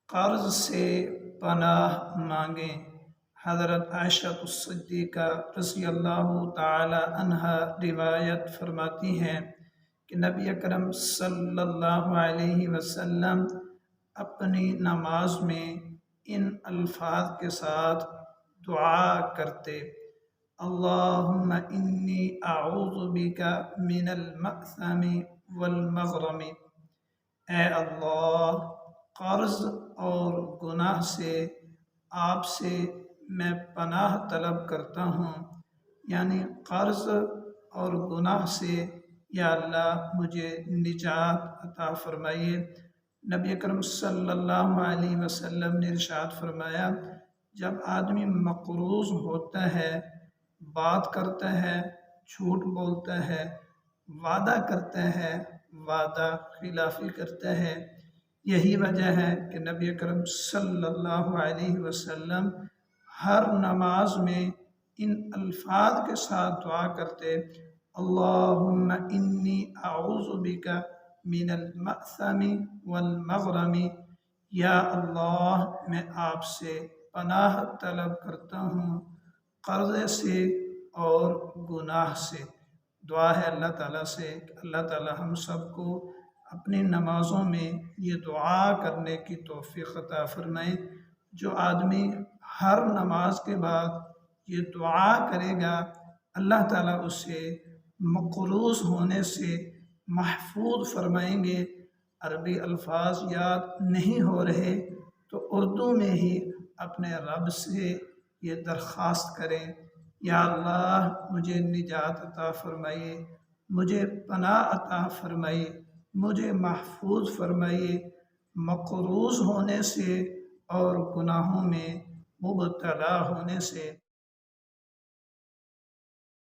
قرض سے پناہ مانگیں۔ حضرت عائشہ الصدیقہ رضی اللہ تعالی عنہا روایت فرماتی ہیں کہ نبی اکرم صلی اللہ علیہ وسلم اپنی نماز میں ان الفاظ کے ساتھ دعا کرتے: اللہم انی اعوذ بک من المأثم والمغرم۔ اے اللہ، قرض اور گناہ سے آپ سے میں پناہ طلب کرتا ہوں، یعنی قرض اور گناہ سے یا اللہ مجھے نجات عطا فرمائیے۔ نبی اکرم صلی اللہ علیہ وسلم نے ارشاد فرمایا، جب آدمی مقروض ہوتا ہے، بات کرتا ہے، جھوٹ بولتا ہے، وعدہ کرتا ہے، وعدہ خلافی کرتا ہے، یہی وجہ ہے کہ نبی اکرم صلی اللہ علیہ وسلم ہر نماز میں ان الفاظ کے ساتھ دعا کرتے: اللہم انی اعوذ بک من المأثم والمغرم۔ یا اللہ، میں آپ سے پناہ طلب کرتا ہوں قرض سے اور گناہ سے۔ دعا ہے اللہ تعالیٰ سے کہ اللہ تعالیٰ ہم سب کو اپنی نمازوں میں یہ دعا کرنے کی توفیق عطا فرمائے۔ جو آدمی ہر نماز کے بعد یہ دعا کرے گا، اللہ تعالیٰ اسے مقروض ہونے سے محفوظ فرمائیں گے۔ عربی الفاظ یاد نہیں ہو رہے تو اردو میں ہی اپنے رب سے یہ درخواست کریں: یا اللہ، مجھے نجات عطا فرمائیے، مجھے پناہ عطا فرمائیے، مجھے محفوظ فرمائیے مقروض ہونے سے اور گناہوں میں مبتلا ہونے سے۔